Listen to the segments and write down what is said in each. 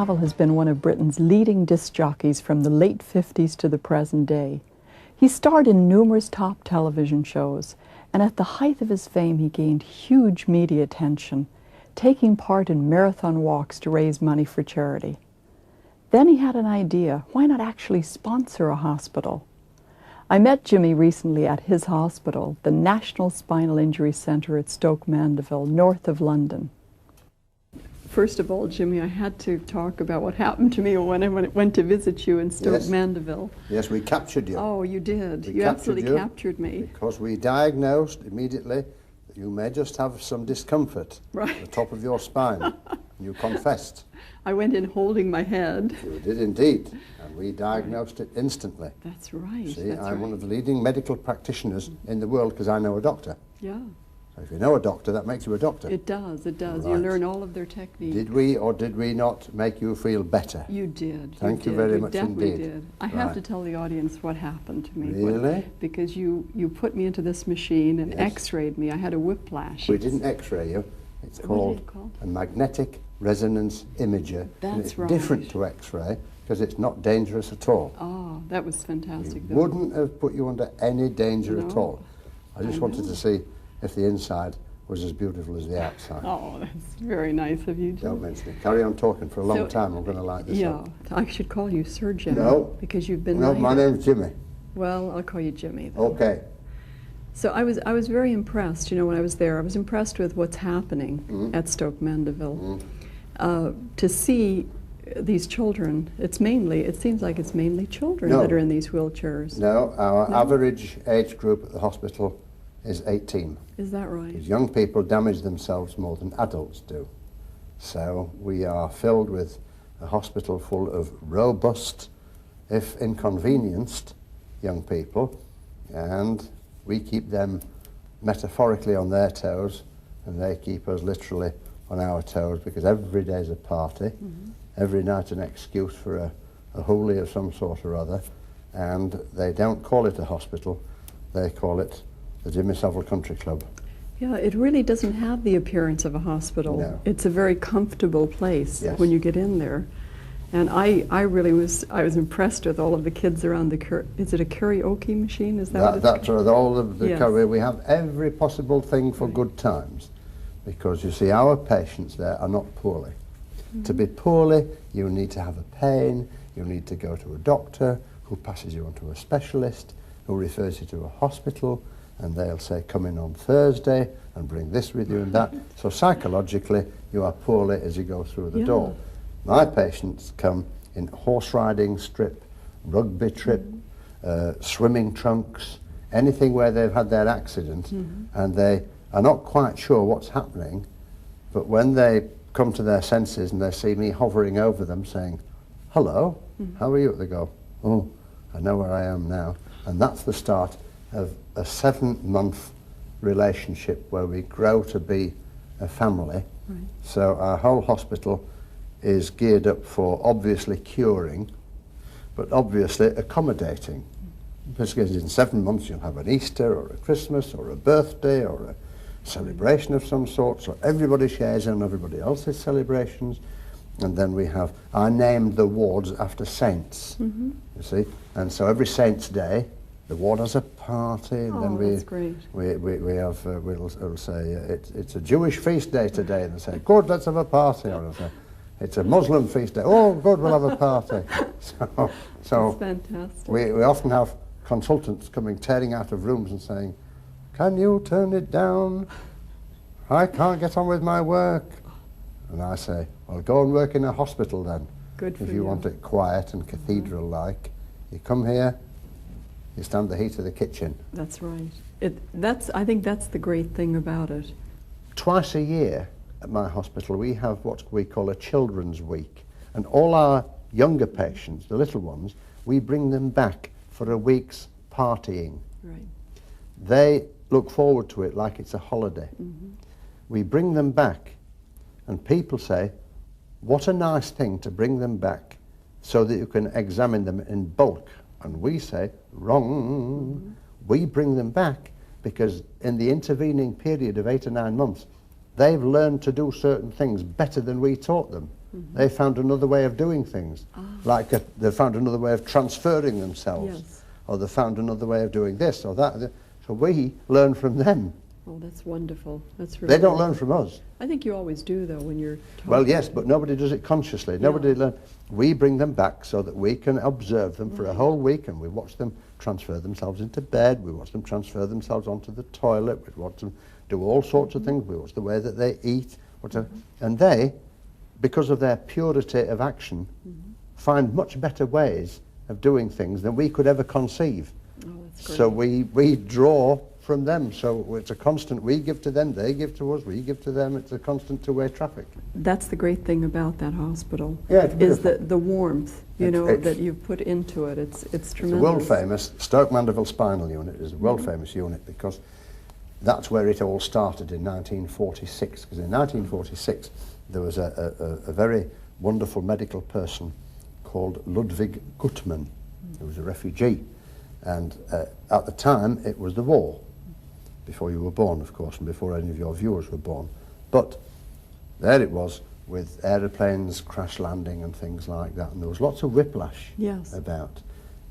Savile has been one of Britain's leading disc jockeys from the late 50s to the present day. He starred in numerous top television shows, and at the height of his fame he gained huge media attention, taking part in marathon walks to raise money for charity. Then he had an idea: why not actually sponsor a hospital? I met Jimmy recently at his hospital, the National Spinal Injury Centre at Stoke Mandeville, north of London. First of all, Jimmy, I had to talk about what happened to me when I went to visit you in Stoke Mandeville. Yes, we captured you. Oh, you did. We you absolutely captured me. Because we diagnosed immediately that you may just have some discomfort at the top of your spine. You confessed. I went in holding my head. You did indeed, and we diagnosed it instantly. That's right. See, I'm one of the leading medical practitioners in the world because I know a doctor. Yeah. So if you know a doctor, that makes you a doctor. It does, it does. Right. You learn all of their techniques. Did we or did we not make you feel better? You did. Thank you very much definitely indeed. Did. I have to tell the audience what happened to me. Really? Because you put me into this machine and x-rayed me. I had a whiplash. We didn't x-ray you. It's called a magnetic resonance imager. That's and it's right. different to x-ray because it's not dangerous at all. Oh, that was fantastic. We wouldn't have put you under any danger at all. I just wanted to see if the inside was as beautiful as the outside. Oh, that's very nice of you, Jim. Don't mention it. Carry on talking for a long time. I'm going to light this up. Yeah, I should call you Sir Jimmy. No. Because you've been No, my name's Jimmy. Well, I'll call you Jimmy then. Okay. So I was very impressed, you know, when I was there. I was impressed with what's happening at Stoke Mandeville. To see these children, it seems like it's mainly children that are in these wheelchairs. No, our average age group at the hospital is 18. Is that right? Because young people damage themselves more than adults do. So we are filled with a hospital full of robust, if inconvenienced, young people, and we keep them metaphorically on their toes, and they keep us literally on our toes, because every day's a party, every night an excuse for a hoolie of some sort or other, and they don't call it a hospital, they call it the Jimmy Savile Country Club. Yeah, it really doesn't have the appearance of a hospital. No. It's a very comfortable place when you get in there. And I was impressed with all of the kids around is it a karaoke machine? Is that what it's That's right, all of the karaoke. We have every possible thing for good times, because you see our patients there are not poorly. To be poorly, you need to have a pain, you need to go to a doctor who passes you on to a specialist, who refers you to a hospital, and they'll say, come in on Thursday and bring this with you and that. So psychologically, you are poorly as you go through the door. My patients come in horse riding strip, rugby trip, swimming trunks, anything where they've had their accident, and they are not quite sure what's happening, but when they come to their senses and they see me hovering over them saying, hello, how are you? They go, oh, I know where I am now. And that's the start of a 7-month relationship where we grow to be a family. So our whole hospital is geared up for obviously curing, but obviously accommodating. Because in 7 months you'll have an Easter or a Christmas or a birthday or a celebration of some sort, so everybody shares in everybody else's celebrations. And then I named the wards after saints, you see, and so every Saint's Day the ward has a party, and then we have we'll say it's a Jewish feast day today, and they say, good, let's have a party, or they'll say it's a Muslim feast day, oh good, we'll have a party. So that's fantastic. We often have consultants coming tearing out of rooms and saying, can you turn it down? I can't get on with my work. And I say, well, go and work in a hospital then. Good for if you want it quiet and cathedral-like. You come here, you stand the heat of the kitchen. That's right. I think that's the great thing about it. Twice a year at my hospital we have what we call a children's week. And all our younger patients, the little ones, we bring them back for a week's partying. Right. They look forward to it like it's a holiday. We bring them back, and people say, what a nice thing to bring them back so that you can examine them in bulk. And we say, wrong. We bring them back because in the intervening period of 8 or 9 months, they've learned to do certain things better than we taught them. They found another way of doing things. Like they found another way of transferring themselves. Or they found another way of doing this or that. So we learn from them. Oh, that's wonderful. That's really They don't learn from us. I think you always do, though, when you're talking. Well, yes, but nobody does it consciously. Nobody learn. We bring them back so that we can observe them for a whole week, and we watch them transfer themselves into bed. We watch them transfer themselves onto the toilet. We watch them do all sorts of things. We watch the way that they eat. Whatever. And they, because of their purity of action, find much better ways of doing things than we could ever conceive. Oh, that's great. So we draw from them. So it's a constant, we give to them, they give to us, we give to them. It's a constant two-way traffic. That's the great thing about that hospital. Yeah, it's is beautiful. the warmth, you know, that you've put into it. It's tremendous. It's a world-famous, Stoke Mandeville spinal unit is a world-famous unit because that's where it all started in 1946. Because in 1946 there was a very wonderful medical person called Ludwig Guttmann, who was a refugee. And at the time it was the war. Before you were born, of course, and before any of your viewers were born. But there it was, with aeroplanes crash landing and things like that, and there was lots of whiplash about.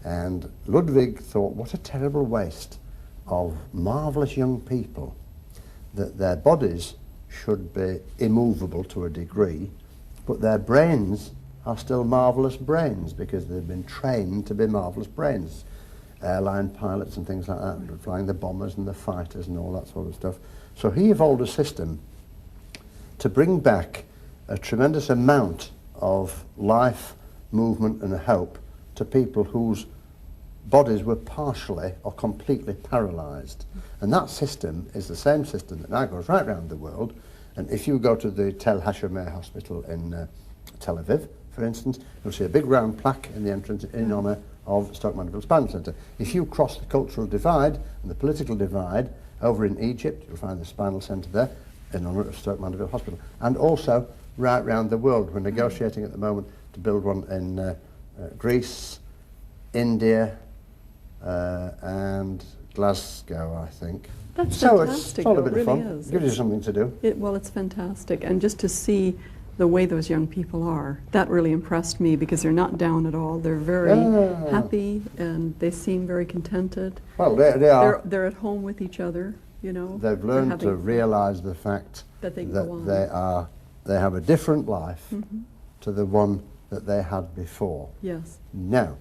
And Ludwig thought, what a terrible waste of marvellous young people, that their bodies should be immovable to a degree, but their brains are still marvellous brains, because they've been trained to be marvellous brains. Airline pilots and things like that, flying the bombers and the fighters and all that sort of stuff. So he evolved a system to bring back a tremendous amount of life, movement and hope to people whose bodies were partially or completely paralysed. And that system is the same system that now goes right around the world. And if you go to the Tel Hashomer Hospital in Tel Aviv, for instance, you'll see a big round plaque in the entrance in honour of Stoke Mandeville Spinal Centre. If you cross the cultural divide and the political divide over in Egypt, you'll find the spinal centre there in honour of Stoke Mandeville Hospital. And also right round the world. We're negotiating at the moment to build one in Greece, India and Glasgow, I think. That's so fantastic. It's all a bit really of fun. Is. Gives you something to do. Well, it's fantastic. And just to see the way those young people are, that really impressed me, because they're not down at all. They're very happy, and they seem very contented. Well, they are. They're at home with each other, you know. They've learned to realise the fact that they have a different life to the one that they had before. Yes. Now,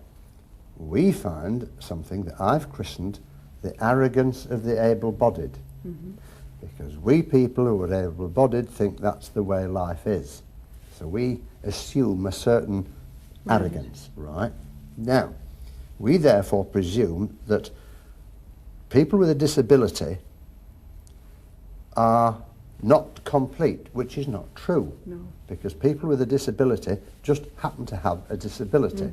we find something that I've christened the arrogance of the able-bodied. Because we people who are able-bodied think that's the way life is. So we assume a certain arrogance, right? Now, we therefore presume that people with a disability are not complete, which is not true. No. Because people with a disability just happen to have a disability.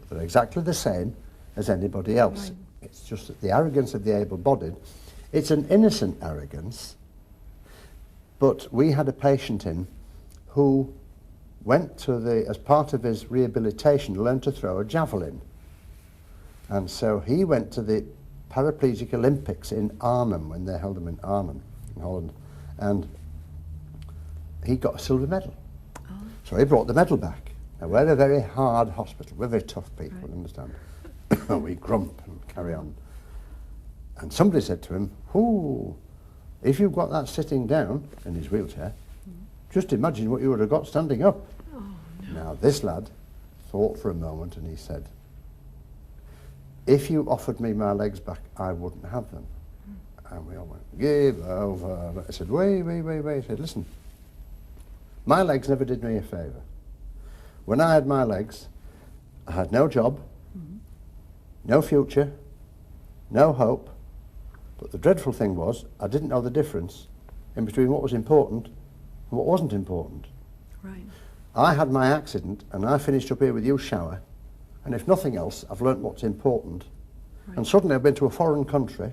They're exactly the same as anybody else. Right. It's just that the arrogance of the able-bodied, it's an innocent arrogance. But we had a patient in who went to as part of his rehabilitation, learned to throw a javelin. And so he went to the Paraplegic Olympics in Arnhem, when they held them in Arnhem, in Holland, and he got a silver medal. So he brought the medal back. Now, we're a very hard hospital. We're very tough people, understand? We grump and carry on. And somebody said to him, "Ooh, if you've got that sitting down in his wheelchair, just imagine what you would have got standing up." Oh, no. Now, this lad thought for a moment and he said, "If you offered me my legs back, I wouldn't have them." And we all went, "Give over." I said, wait. I said, "Listen, my legs never did me a favour. When I had my legs, I had no job, no future, no hope. But the dreadful thing was, I didn't know the difference in between what was important and what wasn't important. Right. I had my accident and I finished up here with you, Shower, and if nothing else, I've learnt what's important. Right. And suddenly I've been to a foreign country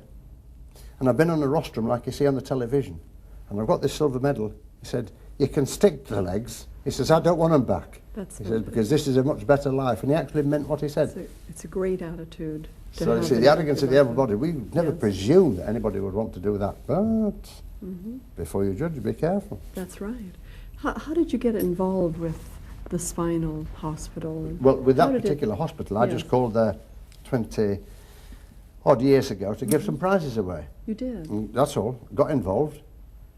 and I've been on a rostrum like you see on the television, and I've got this silver medal." He said, "You can stick to the legs." He says, "I don't want them back." He says, "Because this is a much better life." And he actually meant what he said. It's a great attitude. So you see, the arrogance of the able-bodied, we never presumed that anybody would want to do that. But before you judge, be careful. That's right. How did you get involved with the spinal hospital? Well, with that particular hospital, I just called there 20-odd years ago to give some prizes away. You did? And that's all. Got involved.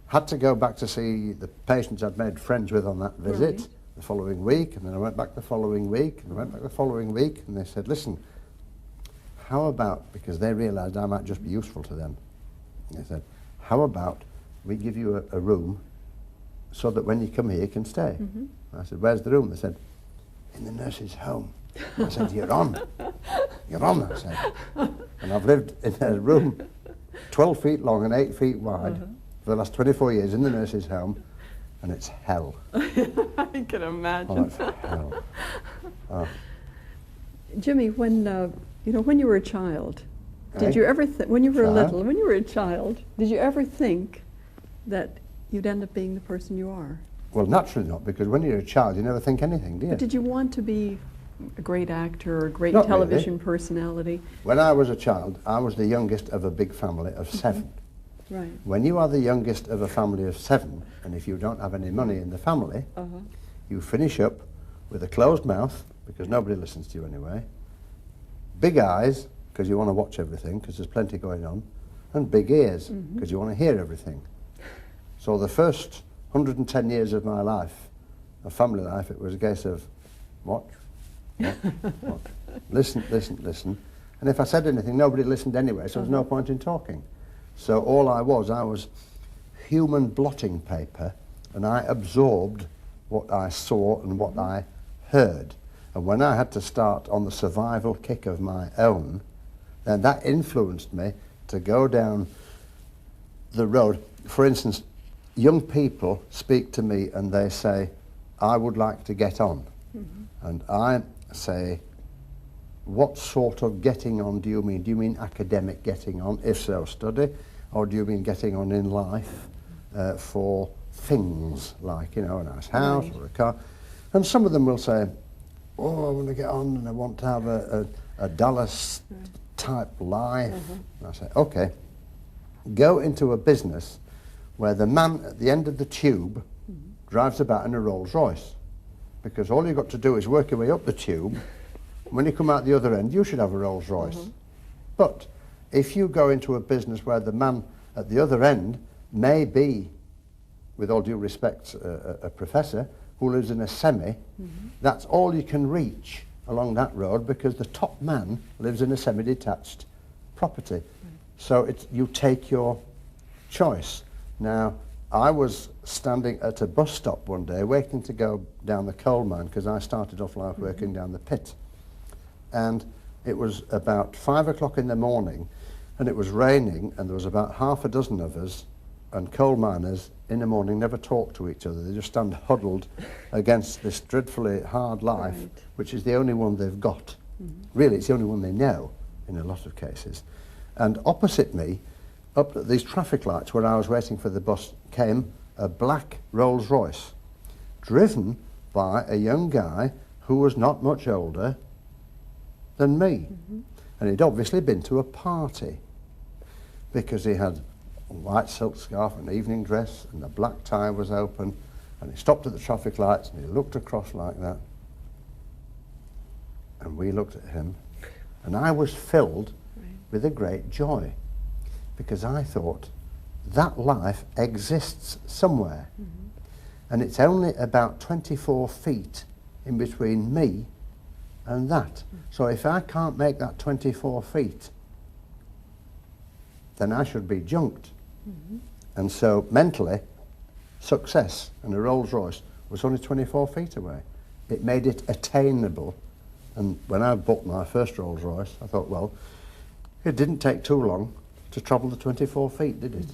Had to go back to see the patients I'd made friends with on that visit the following week, and then I went back the following week, and I went back the following week, and they said, listen, how about, because they realised I might just be useful to them, they said, how about we give you a room so that when you come here you can stay? I said, where's the room? They said, in the nurse's home. I said, you're on. You're on, I said. And I've lived in a room 12 feet long and 8 feet wide for the last 24 years in the nurse's home, and it's hell. I can imagine. Oh, it's hell. Oh. Jimmy, when when you were a child, did you ever when you were little, when you were a child, did you ever think that you'd end up being the person you are? Well, naturally not, because when you're a child, you never think anything, do you? But did you want to be a great actor or a great Not television really. personality? When I was a child, I was the youngest of a big family of 7. Right. When you are the youngest of a family of 7, and if you don't have any money in the family, you finish up with a closed mouth, because nobody listens to you anyway, big eyes, because you want to watch everything, because there's plenty going on, and big ears, because you want to hear everything. So the first 110 years of my life, of family life, it was a case of watch, watch, listen, listen, listen. And if I said anything, nobody listened anyway, so there's no point in talking. So all I was human blotting paper, and I absorbed what I saw and what I heard. And when I had to start on the survival kick of my own, then that influenced me to go down the road. For instance, young people speak to me and they say, I would like to get on. And I say, what sort of getting on do you mean? Do you mean academic getting on? If so, study. Or do you mean getting on in life for things like, a nice house or a car? And some of them will say, oh, I want to get on and I want to have a Dallas-type life. And I say, okay, go into a business where the man at the end of the tube drives about in a Rolls Royce. Because all you've got to do is work your way up the tube. When you come out the other end, you should have a Rolls Royce. But if you go into a business where the man at the other end may be, with all due respect, a professor who lives in a semi, that's all you can reach along that road, because the top man lives in a semi-detached property. So you take your choice. Now, I was standing at a bus stop one day waiting to go down the coal mine, because I started off life working down the pit. And it was about 5 o'clock in the morning, and it was raining, and there was about half a dozen of us, and coal miners in the morning never talk to each other. They just stand huddled against this dreadfully hard life, which is the only one they've got. Really, it's the only one they know in a lot of cases. And opposite me, up at these traffic lights where I was waiting for the bus, came a black Rolls Royce, driven by a young guy who was not much older than me. And he'd obviously been to a party, because he had a white silk scarf, an evening dress, and the black tie was open, and he stopped at the traffic lights and he looked across like that, and we looked at him, and I was filled with a great joy, because I thought that life exists somewhere, and it's only about 24 feet in between me and that. So if I can't make that 24 feet, then I should be junked. And so mentally, success and a Rolls Royce was only 24 feet away. It made it attainable. And when I bought my first Rolls Royce, I thought, well, it didn't take too long to travel the 24 feet, did it?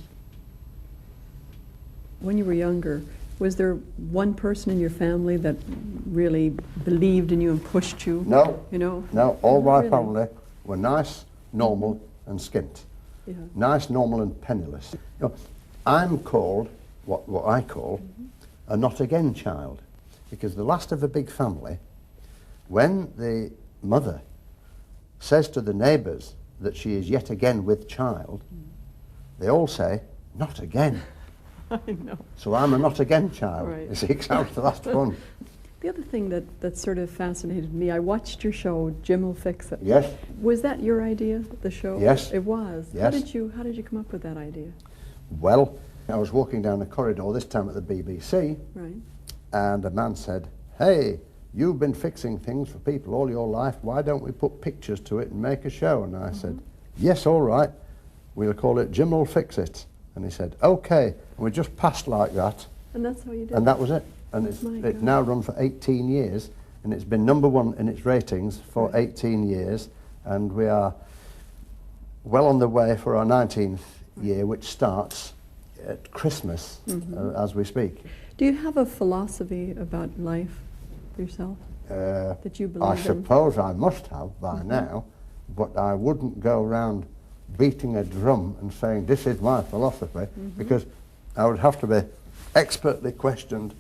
When you were younger, was there one person in your family that really believed in you and pushed you? No. No, all my Really? family were nice, normal, and skint. Nice, normal, and penniless. I'm called what I call a not again child, because the last of a big family, when the mother says to the neighbours that she is yet again with child, they all say, not again. I know. So I'm a not again child. Right. You see, 'cause I was the last one. The other thing that sort of fascinated me, I watched your show, Jimll Fix It. Yes. Was that your idea, the show? Yes. It was. Yes. How did you come up with that idea? Well, I was walking down the corridor, this time at the BBC, Right. and a man said, "Hey, you've been fixing things for people all your life, why don't we put pictures to it and make a show?" And I said, "Yes, all right, we'll call it Jimll Fix It." And he said, "Okay." And we just passed like that. And that's how you did And it? that was it. And My it's God. now run for 18 years, and it's been #1 in its ratings for Right. 18 years, and we are well on the way for our 19th year, which starts at Christmas as we speak. Do you have a philosophy about life yourself that you believe I in? suppose I must have by now, but I wouldn't go around beating a drum and saying this is my philosophy, because I would have to be expertly questioned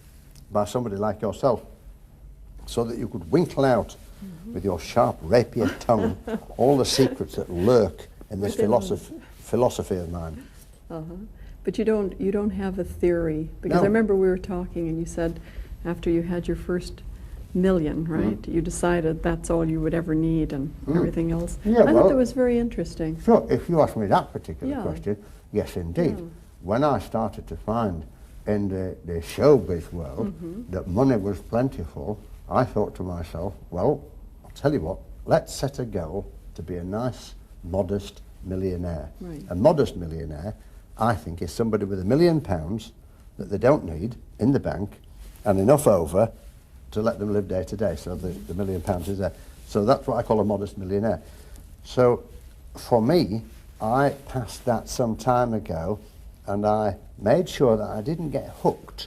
by somebody like yourself, so that you could winkle out with your sharp rapier tongue all the secrets that lurk in this philosophy of mine. But you don't have a theory, because No. I remember we were talking and you said after you had your first million, right, you decided that's all you would ever need and everything else. Yeah, I well, thought that was very interesting. So if you ask me that particular Yeah. question, yes indeed. Yeah. When I started to find in the showbiz world that money was plentiful, I thought to myself, well, I'll tell you what, let's set a goal to be a nice, modest millionaire. Right. A modest millionaire, I think, is somebody with £1 million that they don't need in the bank and enough over to let them live day to day. So the £1 million is there. So that's what I call a modest millionaire. So for me, I passed that some time ago, and I made sure that I didn't get hooked,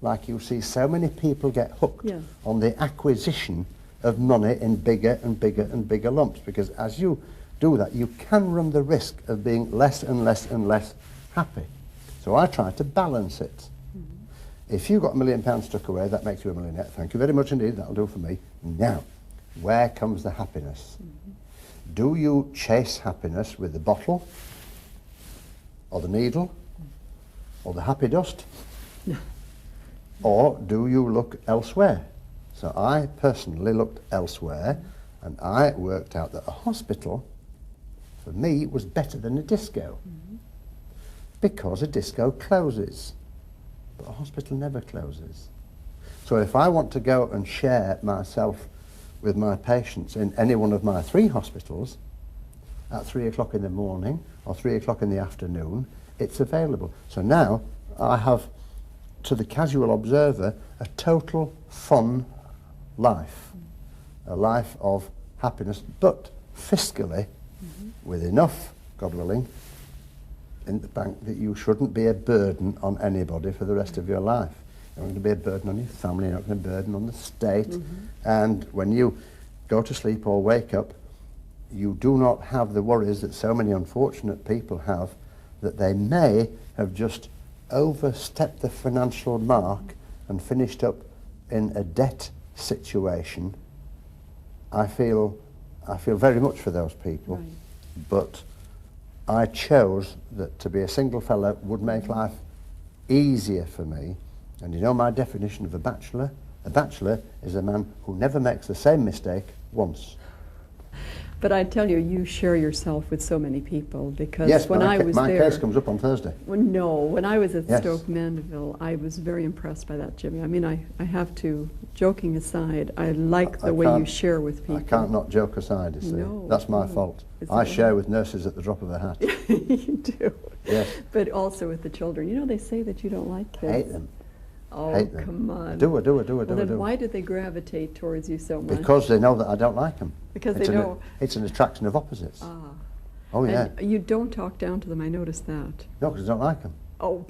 like you see so many people get hooked Yeah. on the acquisition of money in bigger and bigger and bigger lumps, because as you do that, you can run the risk of being less and less and less happy. So I try to balance it. If you've got £1 million stuck away, that makes you a millionaire. Thank you very much indeed, that'll do for me. Now, where comes the happiness? Do you chase happiness with the bottle, or the needle, or the happy dust? Or do you look elsewhere? So I personally looked elsewhere, and I worked out that a hospital, for me, was better than a disco. Because a disco closes, but a hospital never closes. So if I want to go and share myself with my patients in any one of my 3 hospitals at 3 o'clock in the morning or 3 o'clock in the afternoon, it's available. So now I have, to the casual observer, a total fun life, a life of happiness, but fiscally with enough, God willing, in the bank that you shouldn't be a burden on anybody for the rest of your life. You're not going to be a burden on your family, you're not going to be a burden on the state. And when you go to sleep or wake up, you do not have the worries that so many unfortunate people have, that they may have just overstepped the financial mark and finished up in a debt situation. I feel very much for those people, but I chose that to be a single fellow would make life easier for me. And you know my definition of a bachelor? A bachelor is a man who never makes the same mistake once. But I tell you, you share yourself with so many people, because Yes, when I was my there... case comes up on Thursday. Well, no, when I was at Yes. Stoke Mandeville, I was very impressed by that, Jimmy. I mean, I have to, joking aside, I like the way you can't- share with people. I can't not joke aside, you see. No, That's my no. fault. Is I that share right? with nurses at the drop of a hat. You do. Yes. But also with the children. You know, they say that you don't like kids. Hate them. Oh, Hate them. come on. I do. Well, then do. why do they gravitate towards you so much? Because they know that I don't like them. Because it's they know. It's an attraction of opposites. Ah. Oh, yeah. And you don't talk down to them, I noticed that. No, because I don't like them. Oh,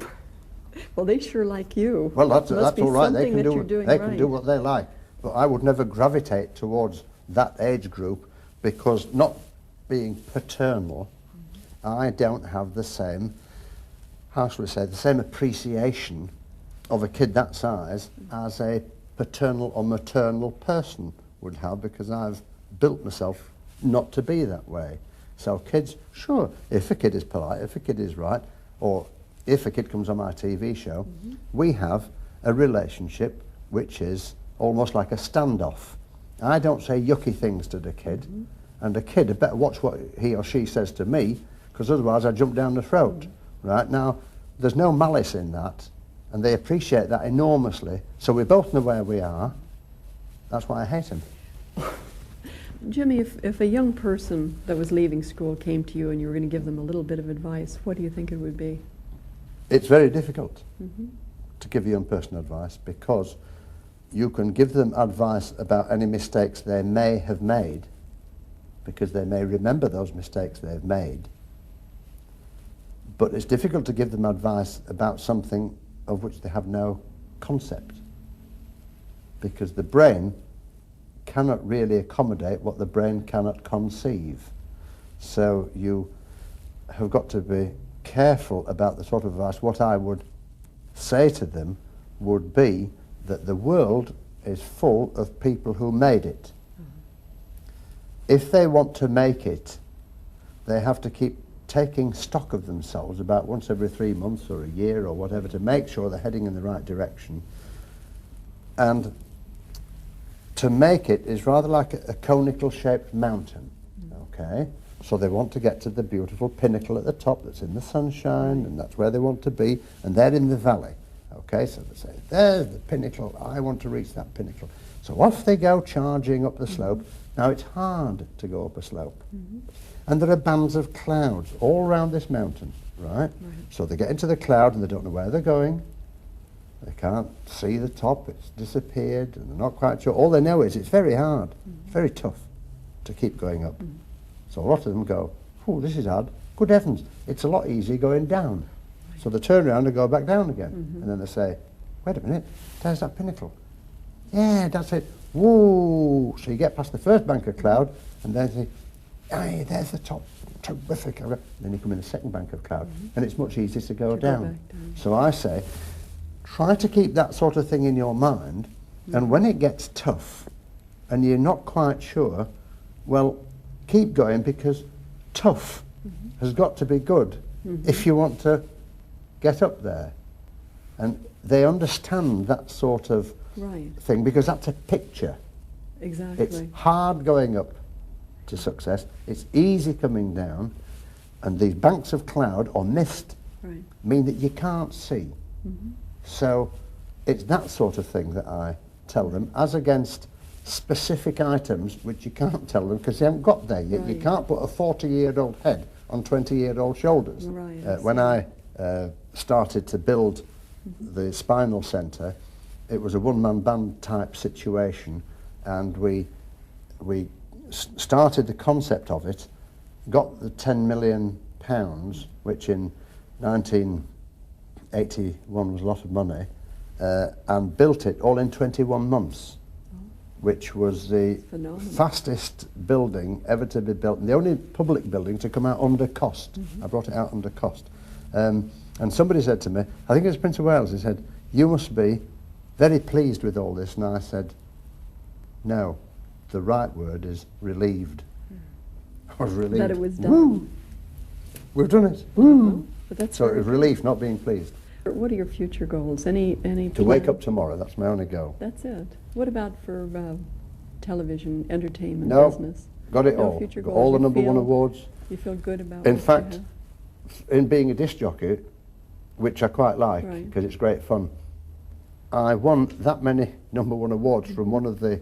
well, they sure like you. Well, that's Must be all right. They something can that do you're doing they right. can do what they like. But I would never gravitate towards that age group, because not being paternal, I don't have the same, how shall we say, the same appreciation of a kid that size as a paternal or maternal person would have, because I've built myself not to be that way. So kids, sure, if a kid is polite, if a kid is right, or if a kid comes on my TV show, we have a relationship which is almost like a standoff. I don't say yucky things to the kid, and the kid had better watch what he or she says to me, because otherwise I jump down the throat. Right now, there's no malice in that, and they appreciate that enormously. So we both know where we are. That's why I hate him. Jimmy, if a young person that was leaving school came to you and you were going to give them a little bit of advice, what do you think it would be? It's very difficult to give a young person advice, because you can give them advice about any mistakes they may have made, because they may remember those mistakes they've made. But it's difficult to give them advice about something of which they have no concept, because the brain cannot really accommodate what the brain cannot conceive. So you have got to be careful about the sort of advice. What I would say to them would be that the world is full of people who made it. If they want to make it, they have to keep taking stock of themselves about once every 3 months or a year or whatever, to make sure they're heading in the right direction. And to make it is rather like a conical shaped mountain, okay? So they want to get to the beautiful pinnacle at the top that's in the sunshine, and that's where they want to be, and they're in the valley, okay? So they say, there's the pinnacle, I want to reach that pinnacle. So off they go, charging up the slope. Now it's hard to go up a slope. And there are bands of clouds all around this mountain, right? So they get into the cloud and they don't know where they're going. They can't see the top, it's disappeared, and they're not quite sure. All they know is it's very hard, very tough to keep going up. So a lot of them go, oh, this is hard. Good heavens, it's a lot easier going down. So they turn around and go back down again. And then they say, wait a minute, there's that pinnacle. Yeah, that's it. Whoa! So you get past the first bank of cloud, and then you say, hey, there's the top. Terrific. Then you come in the second bank of cloud, and it's much easier to go down. So I say, try to keep that sort of thing in your mind, and when it gets tough, and you're not quite sure, well, keep going, because tough has got to be good if you want to get up there. And they understand that sort of thing, because that's a picture. Exactly. It's hard going up to success, it's easy coming down, and these banks of cloud or mist mean that you can't see. So it's that sort of thing that I tell them, as against specific items which you can't tell them because they haven't got there yet. You can't put a 40-year-old head on 20-year-old shoulders. When I started to build the spinal centre, it was a one-man band type situation, and we started the concept of it, got the £10 million, which in 1981 was a lot of money, and built it all in 21 months, which was the fastest building ever to be built, and the only public building to come out under cost. I brought it out under cost. And somebody said to me, I think it was Prince of Wales, he said, you must be very pleased with all this. And I said, no, the right word is relieved. I was relieved. That it was done. Woo! We've done it. Woo! But that's so it was relief, not being pleased. What are your future goals? Any to wake up tomorrow, that's my only goal. That's it. What about for television, entertainment, business? Got it all. Future got goals? all the number one awards. You feel good about In fact, in being a disc jockey, which I quite like, because it's great fun, I won that many number one awards from one of the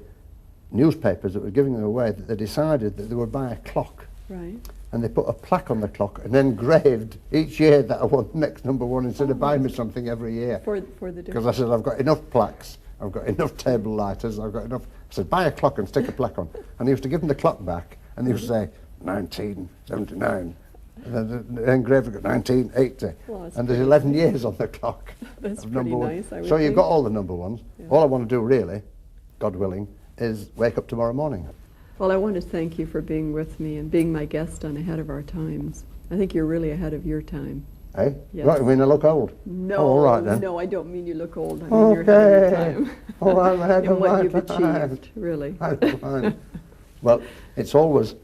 newspapers that was giving them away, that they decided that they would buy a clock. And they put a plaque on the clock and engraved each year that I won the next number one, instead of buying me something every year. For the because I said, I've got enough plaques, I've got enough table lighters, I've got enough. I said, buy a clock and stick a plaque on. And he used to give them the clock back, and he used to say, 1979. And then the engraver got 1980. Well, and there's 11 years on the clock. That's pretty nice, I would So think. you've got all the number ones. All I want to do really, God willing, is wake up tomorrow morning. Well, I want to thank you for being with me and being my guest on Ahead of Our Times. I think you're really ahead of your time. Hey? Yes. Right, I mean I look old? No, all right, then. No, I don't mean you look old. I mean you're ahead of your time. Oh, I'm ahead of what my you've time. achieved, really. Well, it's always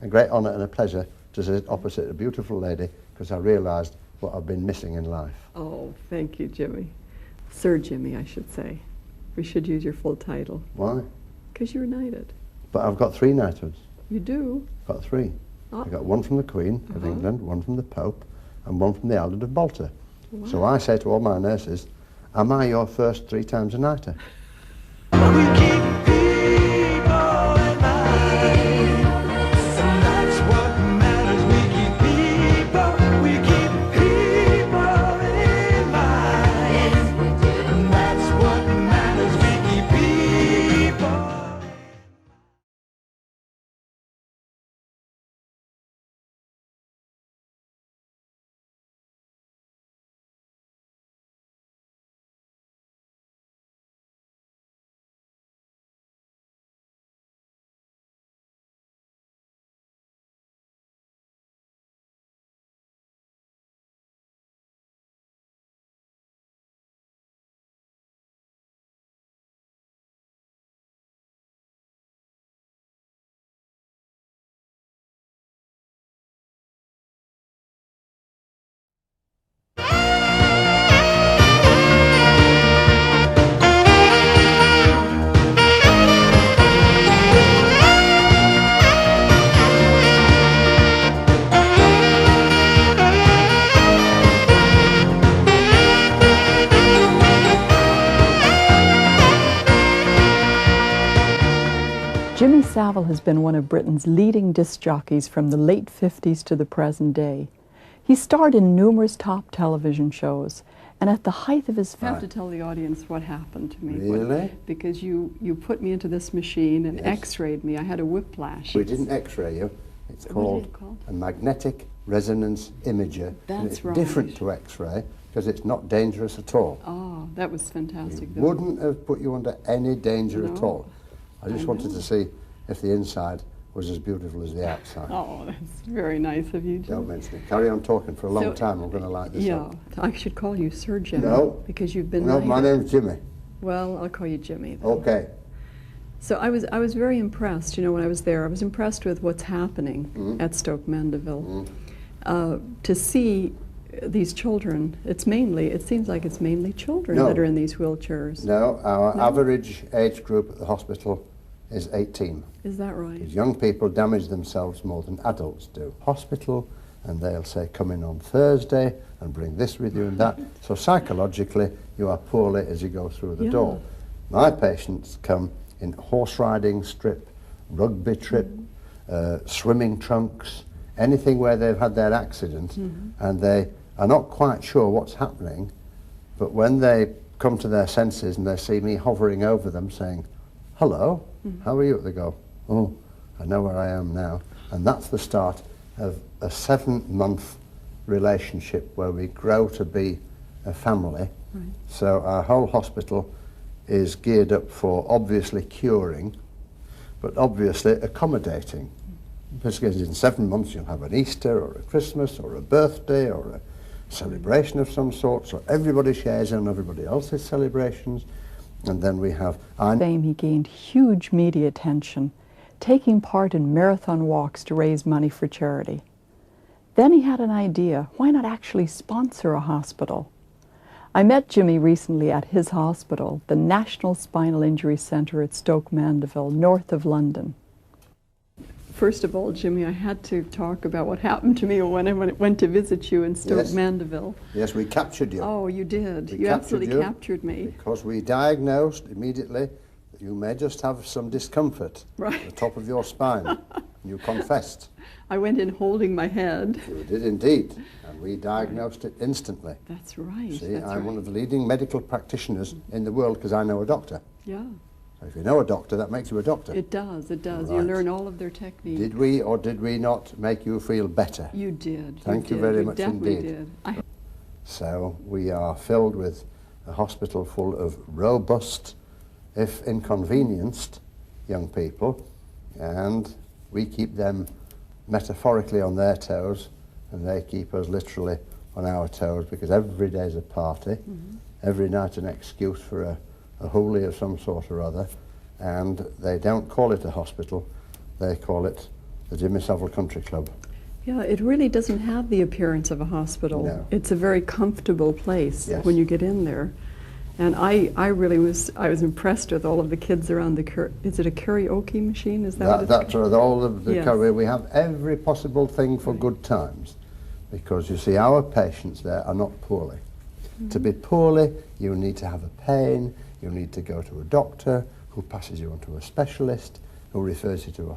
a great honour and a pleasure to sit opposite a beautiful lady, because I realised what I've been missing in life. Oh, thank you, Jimmy. Sir Jimmy, I should say. We should use your full title. Why? Because you're knighted. But I've got 3 knighthoods. You do? I've got 3. Oh. I got 1 from the Queen of England, 1 from the Pope, and 1 from the Eldred of Malta. Wow. So I say to all my nurses, am I your first 3 times a nighter? We keep people in mind, and that's what matters. We keep people in mind, and that's what matters. We keep people. Jimmy Savile has been one of Britain's leading disc jockeys from the late 50s to the present day. He starred in numerous top television shows, and at the height of his fame... I have to tell the audience what happened to me. Really? Because you put me into this machine and x-rayed me. I had a whiplash. We didn't x-ray you. It's called a magnetic resonance imager. That's and it's right. different to x-ray because it's not dangerous at all. Oh, that was fantastic. We wouldn't have put you under any danger at No. all. I just wanted to see if the inside was as beautiful as the outside. Oh, that's very nice of you, Jim. Don't mention it. Carry on talking for a long time. I'm going to light this up. Yeah, I should call you Sir Jimmy. No. Because you've been No, my name's Jimmy. Well, I'll call you Jimmy then. Okay. So I was very impressed, you know, when I was there. I was impressed with what's happening at Stoke Mandeville. To see these children, it seems like it's mainly children that are in these wheelchairs. No, our average age group at the hospital is 18. Is that right? Because young people damage themselves more than adults do. Hospital, and they'll say, come in on Thursday and bring this with you and that. So psychologically, you are poorly as you go through the door. My patients come in horse riding strip, rugby trip, swimming trunks, anything where they've had their accident and they are not quite sure what's happening, but when they come to their senses and they see me hovering over them saying, hello, how are you? They go, oh, I know where I am now. And that's the start of a 7-month relationship where we grow to be a family. Right. So our whole hospital is geared up for obviously curing, but obviously accommodating. Because in 7 months you'll have an Easter or a Christmas or a birthday or a celebration of some sort, so everybody shares in everybody else's celebrations. And then we have... Fame, he gained huge media attention, taking part in marathon walks to raise money for charity. Then he had an idea, why not actually sponsor a hospital? I met Jimmy recently at his hospital, the National Spinal Injury Centre at Stoke Mandeville, north of London. First of all, Jimmy, I had to talk about what happened to me when I went to visit you in Stoke Mandeville. Yes, we captured you. Oh, you did. We you absolutely captured me. Because we diagnosed immediately that you may just have some discomfort at the top of your spine. And you confessed. I went in holding my head. You did indeed. And we diagnosed it instantly. That's right. See, I'm one of the leading medical practitioners in the world because I know a doctor. Yeah. If you know a doctor, that makes you a doctor. It does, it does. Right. You learn all of their techniques. Did we or did we not make you feel better? You did. Thank you very much definitely indeed. Did. So we are filled with a hospital full of robust, if inconvenienced, young people, and we keep them metaphorically on their toes, and they keep us literally on our toes, because every day is a party, every night an excuse for a hoolie of some sort or other, and they don't call it a hospital, they call it the Jimmy Savile Country Club. Yeah, it really doesn't have the appearance of a hospital. No. It's a very comfortable place when you get in there. And I really was impressed with all of the kids around the is it a karaoke machine? Is that what it's That's right, all of the Yes. karaoke. We have every possible thing for good times, because you see our patients there are not poorly. To be poorly, you need to have a pain, you need to go to a doctor who passes you on to a specialist, who refers you to a